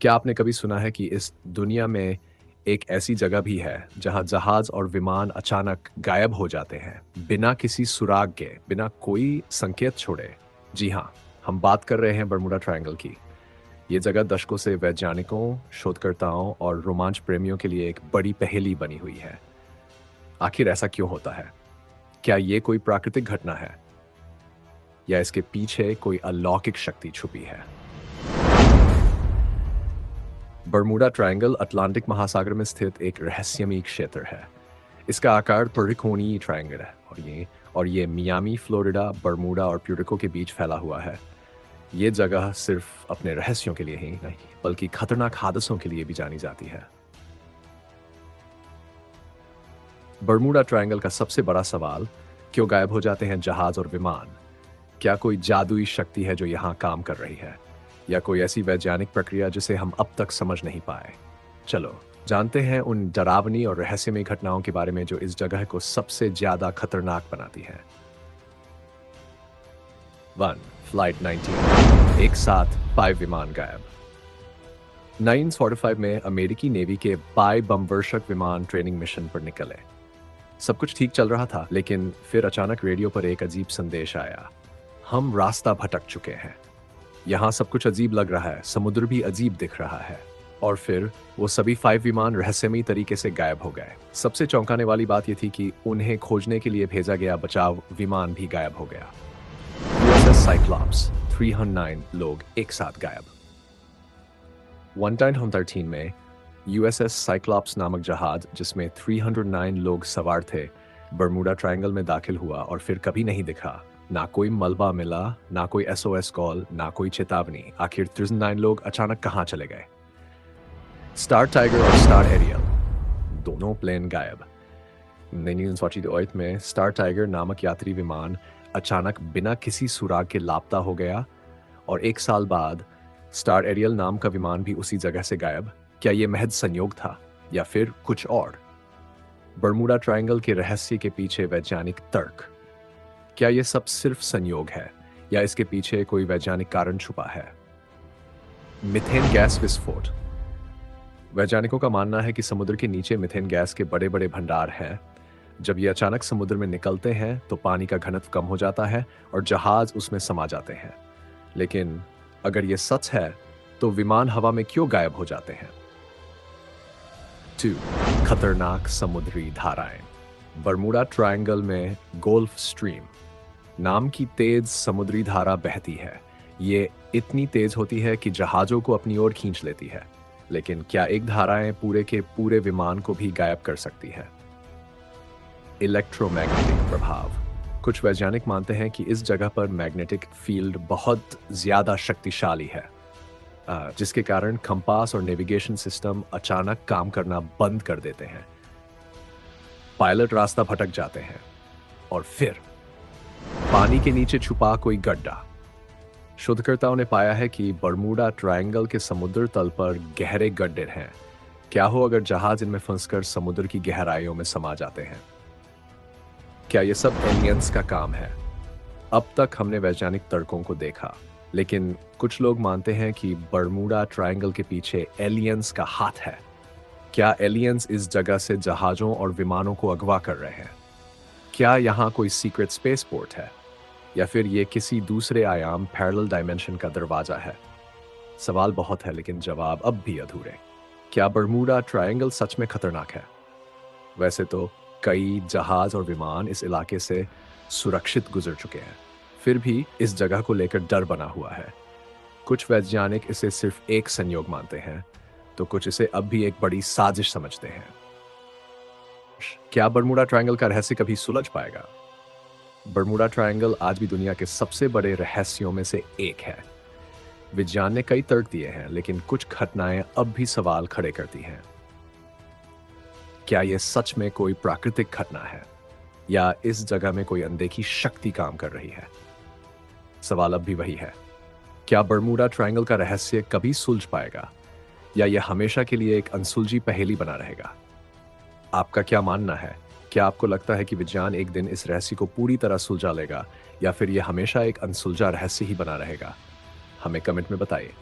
क्या आपने कभी सुना है कि इस दुनिया में एक ऐसी जगह भी है जहां जहाज और विमान अचानक गायब हो जाते हैं, बिना किसी सुराग के, बिना कोई संकेत छोड़े? जी हाँ, हम बात कर रहे हैं बर्मुडा ट्रायंगल की। ये जगह दशकों से वैज्ञानिकों, शोधकर्ताओं और रोमांच प्रेमियों के लिए एक बड़ी पहेली बनी हुई है। आखिर ऐसा क्यों होता है? क्या ये कोई प्राकृतिक घटना है या इसके पीछे कोई अलौकिक शक्ति छुपी है? बर्मुडा ट्रायंगल अटलांटिक महासागर में स्थित एक रहस्यमयी क्षेत्र है। इसका आकार त्रिकोणीय ट्रायंगल है और ये मियामी, फ्लोरिडा, बर्मुडा और प्यूरिको के बीच फैला हुआ है। ये जगह सिर्फ अपने रहस्यों के लिए ही नहीं, बल्कि खतरनाक हादसों के लिए भी जानी जाती है। बर्मुडा ट्रायंगल का सबसे बड़ा सवाल, क्यों गायब हो जाते हैं जहाज और विमान? क्या कोई जादुई शक्ति है जो यहाँ काम कर रही है, या कोई ऐसी वैज्ञानिक प्रक्रिया जिसे हम अब तक समझ नहीं पाए? चलो जानते हैं उन डरावनी और रहस्यमयी घटनाओं के बारे में जो इस जगह को सबसे ज्यादा खतरनाक बनाती है। 1. फ्लाइट 19। एक साथ 5 विमान गायब। 945 में अमेरिकी नेवी के पाई बमवर्षक विमान ट्रेनिंग मिशन पर निकले। सब कुछ ठीक चल रहा था, लेकिन फिर अचानक रेडियो पर एक अजीब संदेश आया। हम रास्ता भटक चुके हैं। यहाँ सब कुछ अजीब लग रहा है, समुद्र भी अजीब दिख रहा है। और फिर वो सभी 5 विमान रहस्यमयी तरीके से गायब हो गए। सबसे चौंकाने वाली बात यह थी कि उन्हें खोजने के लिए भेजा गया बचाव विमान भी गायब हो गया। यूएसएस साइक्लॉप्स, 309 लोग एक साथ गायब। 1913 में यूएसएस साइक्लॉप्स नामक जहाज, जिसमें 309 लोग सवार थे, बर्मुडा ट्रायंगल में दाखिल हुआ और फिर कभी नहीं दिखा। ना कोई मलबा मिला, ना कोई एसओएस कॉल, ना कोई चेतावनी। आखिर 309 लोग अचानक कहाँ चले गए? स्टार टाइगर और स्टार एरियल, दोनों प्लेन गायब। 1948 में स्टार टाइगर नामक यात्री विमान अचानक बिना किसी सुराग के लापता हो गया, और एक साल बाद स्टार एरियल नाम का विमान भी उसी जगह से गायब। क्या यह महज संयोग था या फिर कुछ और? बर्मुडा ट्रायंगल के रहस्य के पीछे वैज्ञानिक तर्क। क्या यह सब सिर्फ संयोग है या इसके पीछे कोई वैज्ञानिक कारण छुपा है? मीथेन गैस विस्फोट। वैज्ञानिकों का मानना है कि समुद्र के नीचे मीथेन गैस के बड़े बड़े भंडार हैं। जब ये अचानक समुद्र में निकलते हैं तो पानी का घनत्व कम हो जाता है और जहाज उसमें समा जाते हैं। लेकिन अगर ये सच है तो विमान हवा में क्यों गायब हो जाते हैं? 2. खतरनाक समुद्री धाराएं। बर्मुडा ट्रायंगल में गोल्फ स्ट्रीम नाम की तेज समुद्री धारा बहती है। ये इतनी तेज होती है कि जहाजों को अपनी ओर खींच लेती है। लेकिन क्या एक धाराएं पूरे के पूरे विमान को भी गायब कर सकती है? इलेक्ट्रोमैग्नेटिक प्रभाव। कुछ वैज्ञानिक मानते हैं कि इस जगह पर मैग्नेटिक फील्ड बहुत ज्यादा शक्तिशाली है, जिसके कारण कंपास और नेविगेशन सिस्टम अचानक काम करना बंद कर देते हैं। पायलट रास्ता भटक जाते हैं और फिर पानी के नीचे छुपा कोई गड्ढा। शोधकर्ताओं ने पाया है कि बर्मुडा ट्रायंगल के समुद्र तल पर गहरे गड्ढे हैं। क्या हो अगर जहाज इनमें फंसकर समुद्र की गहराइयों में समा जाते हैं? क्या यह सब एलियंस का काम है? अब तक हमने वैज्ञानिक तर्कों को देखा, लेकिन कुछ लोग मानते हैं कि बर्मुडा ट्रायंगल के पीछे एलियंस का हाथ है। क्या एलियंस इस जगह से जहाजों और विमानों को अगवा कर रहे हैं? क्या यहाँ कोई सीक्रेट स्पेस पोर्ट है, या फिर ये किसी दूसरे आयाम पैरेलल डायमेंशन का दरवाजा है? सवाल बहुत है, लेकिन जवाब अब भी अधूरे। क्या बर्मुडा ट्रायंगल सच में खतरनाक है? वैसे तो कई जहाज और विमान इस इलाके से सुरक्षित गुजर चुके हैं, फिर भी इस जगह को लेकर डर बना हुआ है। कुछ वैज्ञानिक इसे सिर्फ एक संयोग मानते हैं, तो कुछ इसे अब भी एक बड़ी साजिश समझते हैं। क्या बर्मुडा ट्रायंगल का रहस्य कभी सुलझ पाएगा? बर्मुडा ट्रायंगल आज भी दुनिया के सबसे बड़े रहस्यों में से एक है। विज्ञान ने कई तर्क दिए हैं, लेकिन कुछ घटनाएं अब भी सवाल खड़े करती हैं। क्या यह सच में कोई प्राकृतिक घटना है, या इस जगह में कोई अनदेखी शक्ति काम कर रही है? सवाल अब भी वही है। क्या बर्मुडा ट्रायंगल का रहस्य कभी सुलझ पाएगा, या यह हमेशा के लिए एक अनसुलझी पहेली बना रहेगा? आपका क्या मानना है? क्या आपको लगता है कि विज्ञान एक दिन इस रहस्य को पूरी तरह सुलझा लेगा, या फिर यह हमेशा एक अनसुलझा रहस्य ही बना रहेगा? हमें कमेंट में बताइए।